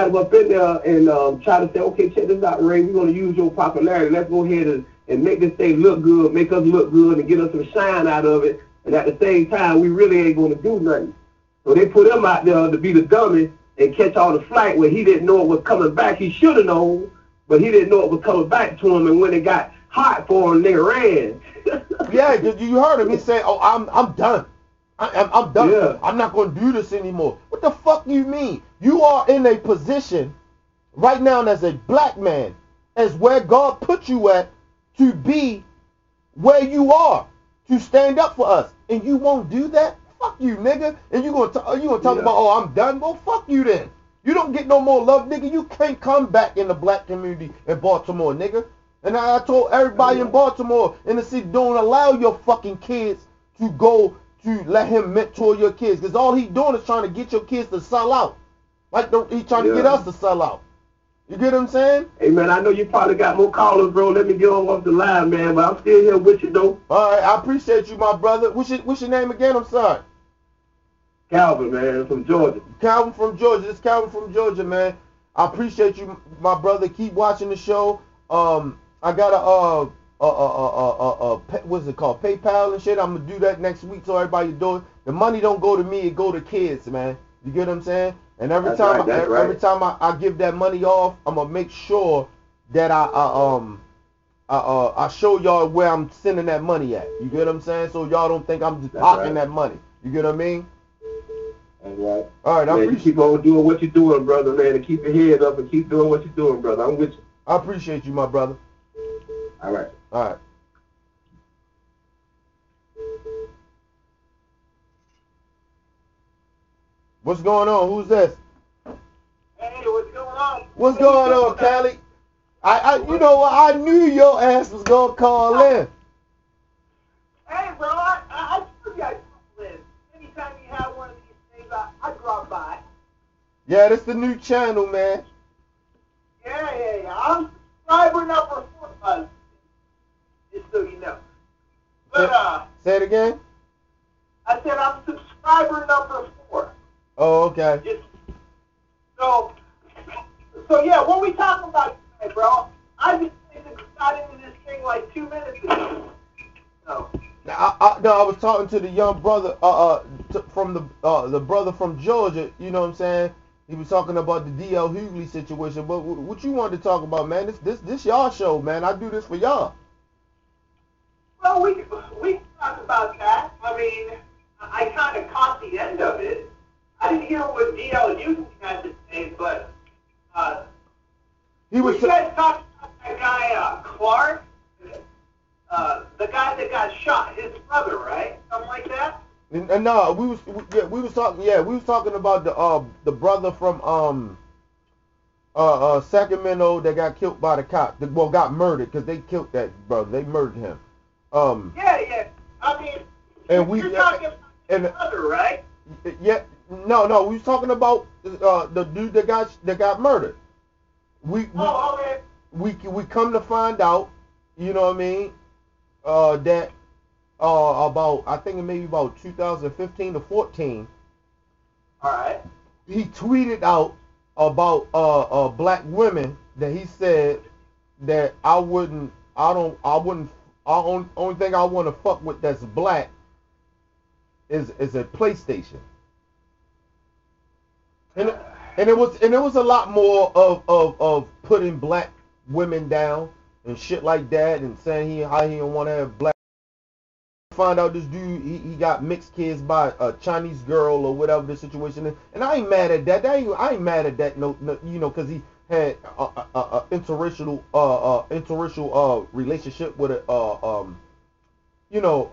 try to say, okay, check this out, Ray. We're gonna use your popularity. Let's go ahead and make this thing look good, make us look good, and get us some shine out of it. And at the same time, we really ain't gonna do nothing. So they put him out there to be the dummy and catch all the flack where he didn't know it was coming back. He should have known, but he didn't know it was coming back to him. And when it got hot for him, they ran. Yeah, you heard him. He said, "Oh, I'm done. I'm done. Yeah. I'm not gonna do this anymore." What the fuck you mean? You are in a position right now as a black man, as where God put you at to be where you are, to stand up for us, and you won't do that? Fuck you, nigga. And you gonna talk about, oh, I'm done? Well, fuck you then. You don't get no more love, nigga. You can't come back in the black community in Baltimore, nigga. And I told everybody in Baltimore, in the city, don't allow your fucking kids to go to let him mentor your kids, because all he doing is trying to get your kids to sell out. Like he trying to get us to sell out. You get what I'm saying? Hey, man, I know you probably got more callers, bro. Let me get on off the line, man. But I'm still here with you, though. All right, I appreciate you, my brother. What's your name again? I'm sorry. Calvin, man, from Georgia. Calvin from Georgia. This is Calvin from Georgia, man. I appreciate you, my brother. Keep watching the show. I got what's it called? PayPal and shit. I'm gonna do that next week, so everybody do it. The money don't go to me; it go to kids, man. You get what I'm saying? And every time I give that money off, I'm gonna make sure that I show y'all where I'm sending that money at. You get what I'm saying? So y'all don't think I'm just pocketing that money. You get what I mean? That's right. All right, I appreciate you. Keep on doing what you're doing, brother, man, and keep your head up and keep doing what you're doing, brother. I'm with you. I appreciate you, my brother. All right. All right. What's going on? Who's this? Hey, what's going on? What's going on, Callie? You know what? I knew your ass was gonna call in. Hey, bro, I told you I'd call in. Anytime you have one of these things, I drop by. Yeah, this the new channel, man. Yeah. I'm subscriber number 4, just so you know. But say it again. I said I'm subscriber number 4. Oh, okay. So yeah, what we talking about today, bro? I just got into this thing like 2 minutes ago. So. I was talking to the young brother, from the brother from Georgia. You know what I'm saying? He was talking about the DL Hughley situation. But what you wanted to talk about, man? This y'all show, man. I do this for y'all. Well, we can talk about that. I mean, I kind of caught the end of it. I didn't hear what DL Hughley had to say, but he was. You guys talking about that guy Clark, the guy that got shot, his brother, right? Something like that. No, we was talking about the brother from Sacramento that got killed by the cop. Well, got murdered because they killed that brother. They murdered him. Yeah. I mean, you're talking about his brother, right? Yeah. No. We was talking about the dude that got murdered. We come to find out, you know what I mean, that about, I think it may be about 2015 to 14. All right. He tweeted out about black women that he said that only thing I want to fuck with that's black is a PlayStation. And it was a lot more of putting black women down and shit like that, and saying how he don't want to have black. Find out this dude he got mixed kids by a Chinese girl or whatever the situation is, and I ain't mad at that. I ain't mad at that. No, you know, because he had a interracial relationship with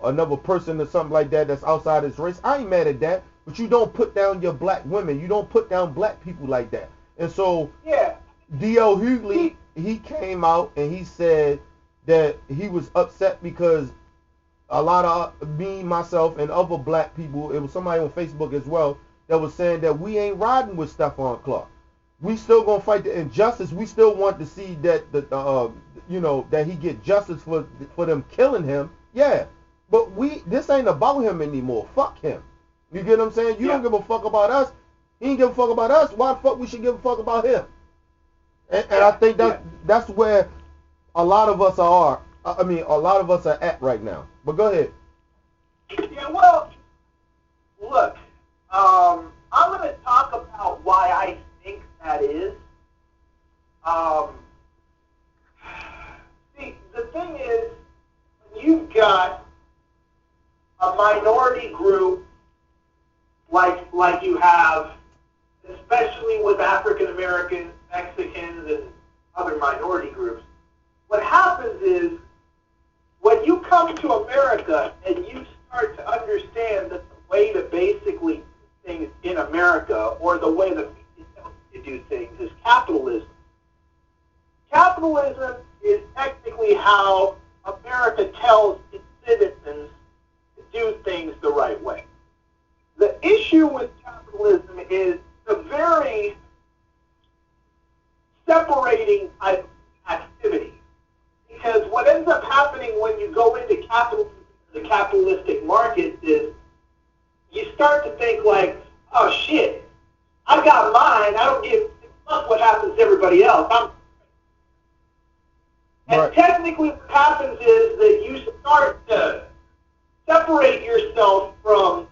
another person or something like that that's outside his race. I ain't mad at that. But you don't put down your black women. You don't put down black people like that. And so DL Hughley, he came out and he said that he was upset because a lot of me, myself, and other black people, it was somebody on Facebook as well, that was saying that we ain't riding with Stephon Clark. we still gonna fight the injustice. We still want to see that that he get justice for them killing him. Yeah, but this ain't about him anymore. Fuck him. You get what I'm saying? You don't give a fuck about us. He ain't give a fuck about us. Why the fuck we should give a fuck about him? And I think that's where a lot of us are. I mean, a lot of us are at right now. But go ahead. Yeah, well, look, I'm going to talk about why I think that is. See, the thing is, when you've got a minority group like you have, especially with African Americans, Mexicans, and other minority groups, what happens is when you come to America and you start to understand that the way to basically do things in America, or the way that we do things, is capitalism. Capitalism is technically how America tells its citizens to do things the right way. The issue with capitalism is the very separating type of activity. Because what ends up happening when you go into the capitalistic market is you start to think like, oh shit, I got mine, I don't give a fuck what happens to everybody else. And technically what happens is that you start to separate yourself from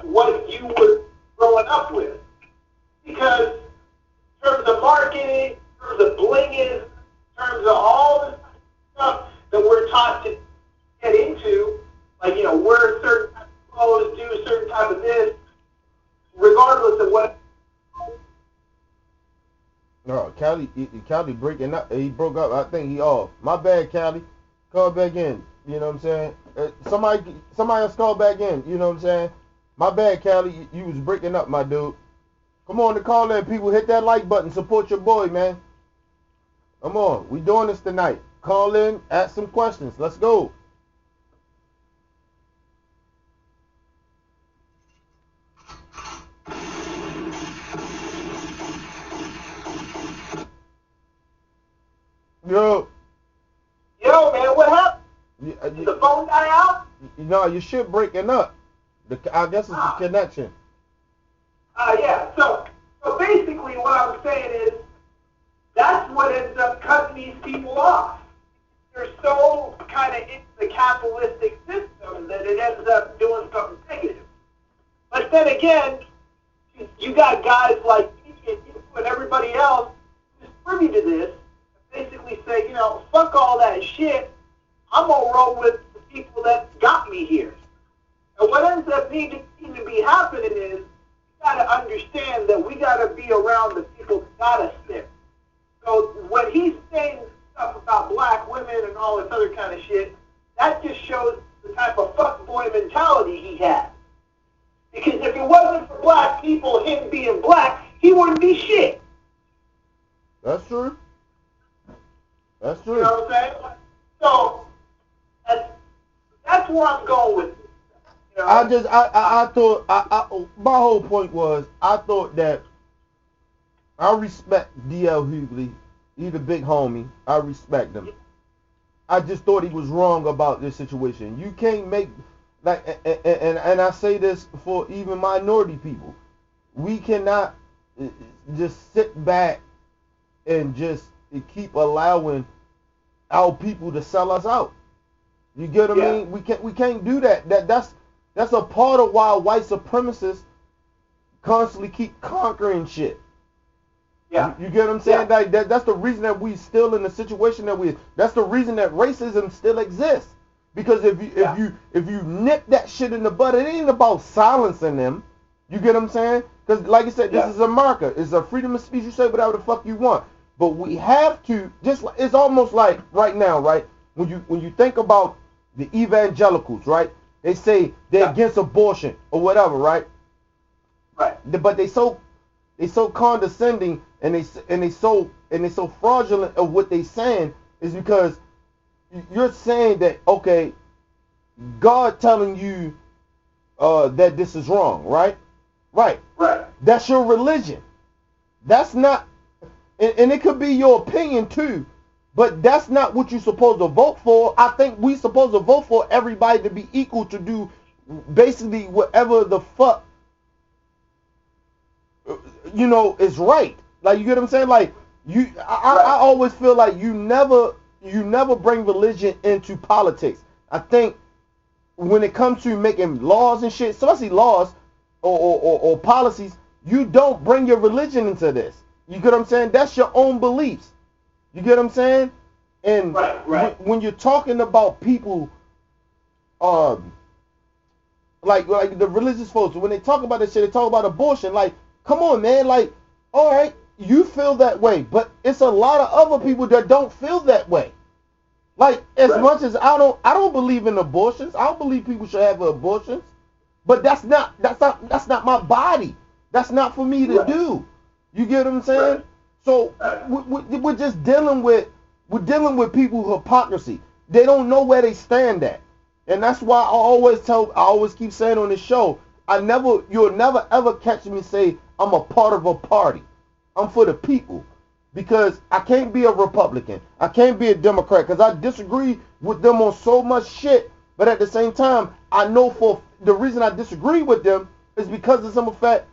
what you were growing up with. Because in terms of marketing, in terms of blinging, in terms of all this stuff that we're taught to get into, like, wear certain type of clothes, do certain type of this, regardless of what. No, Cali breaking up. He broke up. I think he off. My bad, Cali. Call back in. You know what I'm saying? Somebody else call back in. You know what I'm saying? My bad, Cali. You was breaking up, my dude. Come on to call in, people. Hit that like button. Support your boy, man. Come on. We doing this tonight. Call in. Ask some questions. Let's go. Yo, man, what happened? Did the phone die out? No, your shit breaking up. I guess it's the connection. Yeah. So basically what I'm saying is that's what ends up cutting these people off. They're so kind of into the capitalistic system that it ends up doing something negative. But then again, you got guys like me and you and everybody else who's privy to this, basically say, fuck all that shit. I'm going to roll with the people that got me here. And what ends up needing to be happening is we got to understand that we got to be around the people that got us there. So when he's saying stuff about black women and all this other kind of shit, that just shows the type of fuckboy mentality he had. Because if it wasn't for black people, him being black, he wouldn't be shit. That's true. That's true. You know what I'm saying? So that's where I'm going with it. I thought my whole point was I thought that I respect DL Hughley. He's a big homie. I respect him. I just thought he was wrong about this situation. You can't make and I say this for even minority people. We cannot just sit back and just keep allowing our people to sell us out. You get what I mean? We can't do that. That's a part of why white supremacists constantly keep conquering shit. Yeah. You get what I'm saying? Yeah. Like that's the reason that we still in the situation that we. That's the reason that racism still exists. Because if you nip that shit in the bud, it ain't about silencing them. You get what I'm saying? Because like I said, this is America. It's a freedom of speech. You say whatever the fuck you want. But we have to it's almost like right now, right? When you think about the evangelicals, right? They say they're against abortion or whatever, right? Right. But they so condescending and they so fraudulent of what they saying is because you're saying that okay, God telling you that this is wrong, right? Right. Right. That's your religion. That's not, and it could be your opinion too, but that's not what you're supposed to vote for. I think we supposed to vote for everybody to be equal to do basically whatever the fuck, is right. Like, you get what I'm saying? Like, I always feel like you never bring religion into politics. I think when it comes to making laws and shit, especially laws or policies, you don't bring your religion into this. You get what I'm saying? That's your own beliefs. You get what I'm saying? And when you're talking about people, like the religious folks, when they talk about this shit, they talk about abortion. Like, come on, man. Like, all right, you feel that way, but it's a lot of other people that don't feel that way. Like, as much as I don't believe in abortions. I don't believe people should have abortions, but that's not my body. That's not for me to do. You get what I'm saying? Right. So we're just dealing with people hypocrisy. They don't know where they stand at, and that's why I always keep saying on this show, you'll never ever catch me say I'm a part of a party. I'm for the people. Because I can't be a Republican. I can't be a Democrat because I disagree with them on so much shit. But at the same time, I know for the reason I disagree with them is because of some effect.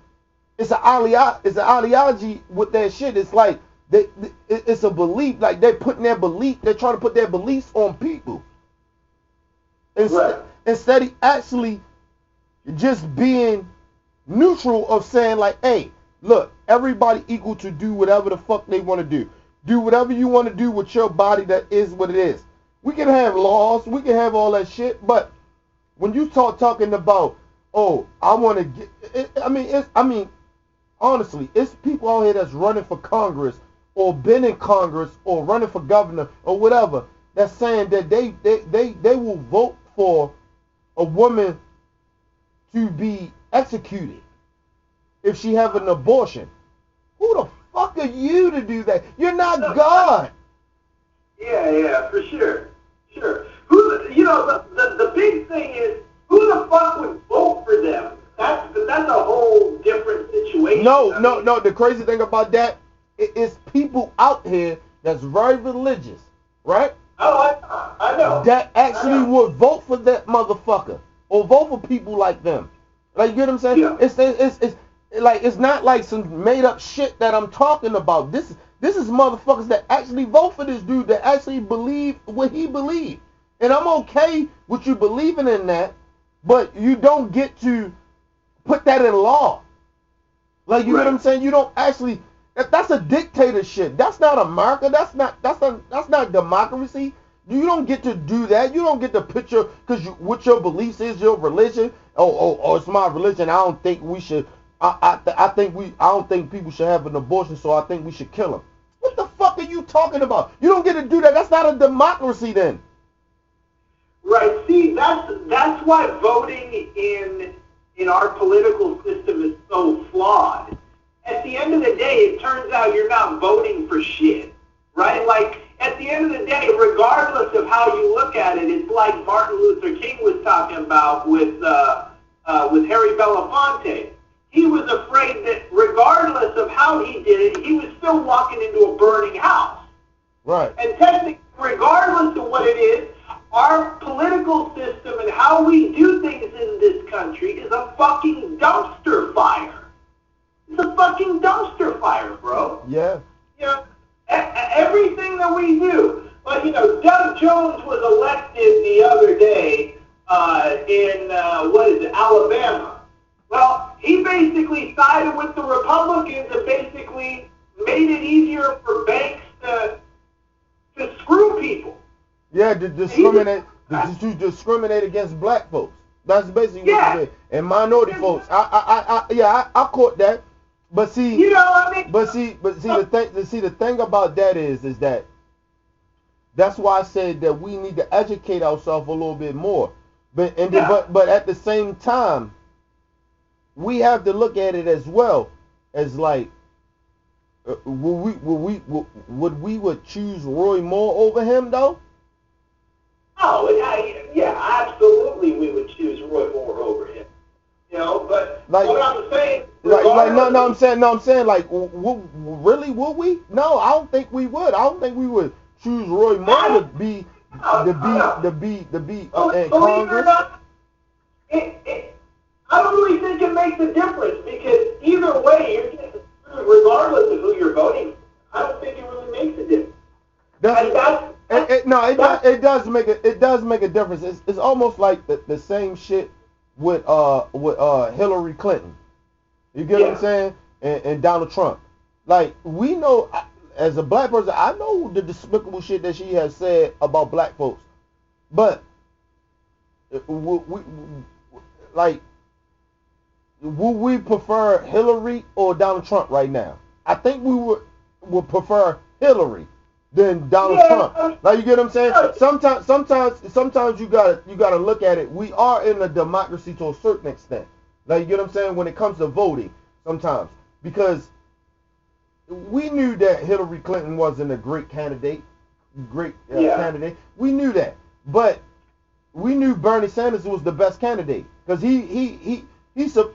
It's an ideology with that shit. It's like it's a belief. Like they're trying to put their beliefs on people. Instead of actually just being neutral of saying like, hey, look, everybody equal to do whatever the fuck they want to do. Do whatever you want to do with your body. That is what it is. We can have laws. We can have all that shit. But when you talking about, oh, I want to get, honestly, it's people out here that's running for Congress or been in Congress or running for governor or whatever that's saying that they will vote for a woman to be executed if she have an abortion. Who the fuck are you to do that? You're not God. Yeah, for sure. The big thing is, who the fuck would vote for them? That's a whole different situation. No. The crazy thing about that is people out here that's very religious, right? Oh, I know. That actually would vote for that motherfucker or vote for people like them. Like, you get what I'm saying? Yeah. It's not like some made up shit that I'm talking about. This is motherfuckers that actually vote for this dude, that actually believe what he believes. And I'm okay with you believing in that, but you don't get to put that in law. Like, you know what I'm saying? You don't actually. That's a dictatorship. That's not America. That's not democracy. You don't get to do that. You don't get to put what your beliefs is, your religion. Oh, it's my religion. I don't think we should. I don't think people should have an abortion, so I think we should kill them. What the fuck are you talking about? You don't get to do that. That's not a democracy then. Right. See, that's why voting in our political system is so flawed. At the end of the day, it turns out you're not voting for shit, right? Like, at the end of the day, regardless of how you look at it, it's like Martin Luther King was talking about with Harry Belafonte. He was afraid that regardless of how he did it, he was still walking into a burning house. Right. And technically, regardless of what it is, our political system and how we do things in this country is a fucking dumpster fire. It's a fucking dumpster fire, bro. Yeah. Everything that we do. But, Doug Jones was elected the other day in, Alabama. Well, he basically sided with the Republicans and basically made it easier for banks to screw people. Yeah, to discriminate against black folks. That's basically what it is. And minority folks. I caught that. But see, the thing about that is that that's why I said that we need to educate ourselves a little bit more. But at the same time, we have to look at it as well as like, would we choose Roy Moore over him though? Oh, yeah, absolutely, we would choose Roy Moore over him. But like, what I'm saying. I'm saying, like, really, would we? No, I don't think we would. I don't think we would choose Roy Moore to be in Believe it or Congress. not, I don't really think it makes a difference because either way, you're getting screwed regardless of who you're voting for. I don't think it really makes a difference. It does make a difference. It's almost like the same shit with Hillary Clinton. You get what I'm saying? And Donald Trump. Like, we know, as a black person, I know the despicable shit that she has said about black folks. But would we prefer Hillary or Donald Trump right now? I think we would prefer Hillary than Donald Trump. Like, you get what I'm saying? Sometimes you gotta look at it. We are in a democracy to a certain extent. Like, you get what I'm saying? When it comes to voting, sometimes, because we knew that Hillary Clinton wasn't a great candidate. We knew that, but we knew Bernie Sanders was the best candidate because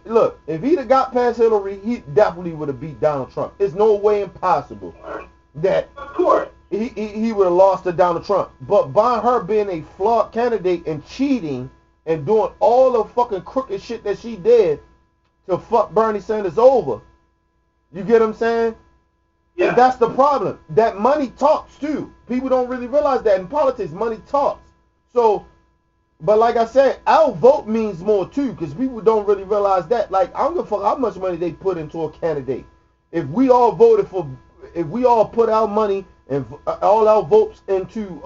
look, if he'd have got past Hillary, he definitely would have beat Donald Trump. It's no way impossible that he would have lost to Donald Trump. But by her being a flawed candidate and cheating and doing all the fucking crooked shit that she did to fuck Bernie Sanders over, you get what I'm saying? Yeah. And that's the problem. That money talks too. People don't really realize that in politics, money talks. So, but like I said, our vote means more too, because people don't really realize that. Like, I don't give a fuck how much money they put into a candidate. If we all put our money and all our votes into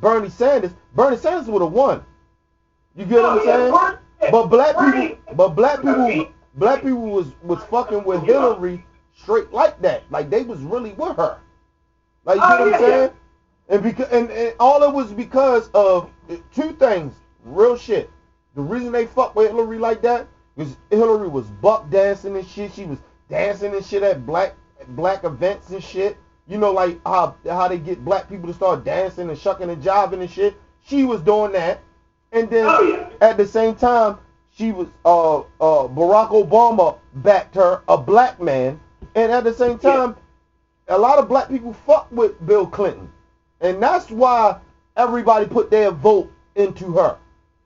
Bernie Sanders would have won. You get what I'm saying? But black people was fucking with Hillary straight like that. Like, they was really with her. Like, you get what I'm saying? And all it was because of two things, real shit. The reason they fucked with Hillary like that was Hillary was buck dancing and shit. She was dancing and shit at black events and shit. You know, like how they get black people to start dancing and shucking and jiving and shit. She was doing that. And then at the same time, she was Barack Obama backed her, a black man. And at the same time, a lot of black people fuck with Bill Clinton. And that's why everybody put their vote into her.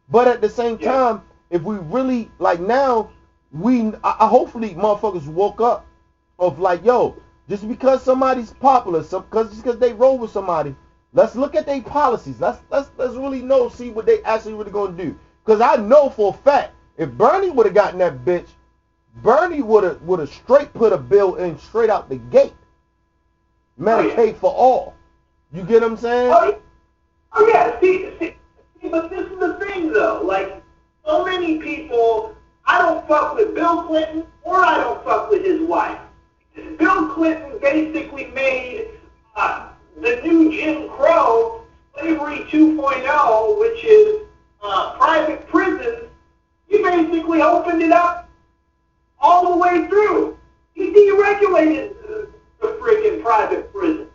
But at the same time, if we really, like now, hopefully motherfuckers woke up of like, yo, just because somebody's popular, just because they roll with somebody, let's look at their policies. Let's really see what they actually really gonna do. Because I know for a fact, if Bernie would have gotten that bitch, Bernie would have straight put a bill in straight out the gate. Medicaid for all. You get what I'm saying? Oh yeah. See, but this is the thing though. Like, so many people, I don't fuck with Bill Clinton or I don't fuck with his wife. Bill Clinton basically made the new Jim Crow slavery 2.0, which is private prisons. He basically opened it up all the way through. He deregulated the freaking private prison.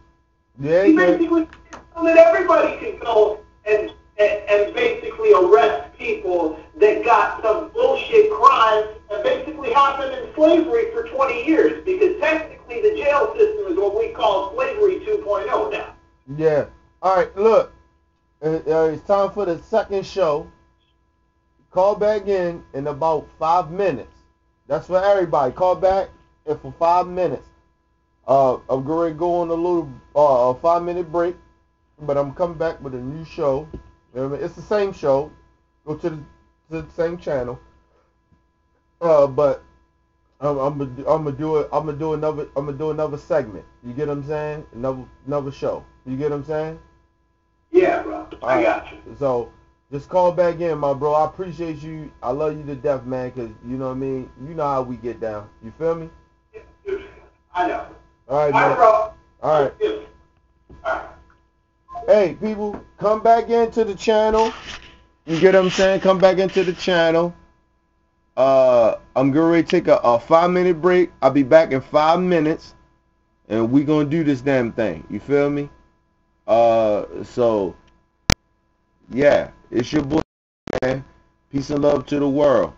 Yeah, he basically so that everybody can go and basically arrest people that got some bullshit crime that basically happened in slavery for 20 years, because technically the jail system is what we call slavery 2.0 now. Yeah. All right, look. It's time for the second show. Call back in about 5 minutes. That's for everybody. Call back for 5 minutes. I'm going to go on a little 5-minute break, but I'm coming back with a new show. It's the same show. Go to the same channel. But I'm gonna do another segment. You get what I'm saying? Another show. You get what I'm saying? Yeah, bro. I got you. So just call back in, my bro. I appreciate you. I love you to death, man. Cause you know what I mean. You know how we get down. You feel me? Yeah, I know. All right, man. Bro. All right. All right. Hey, people, come back into the channel. You get what I'm saying? Come back into the channel. I'm getting ready to take a 5-minute break. I'll be back in 5 minutes, and we gonna do this damn thing. You feel me? So yeah, it's your boy, man. Peace and love to the world.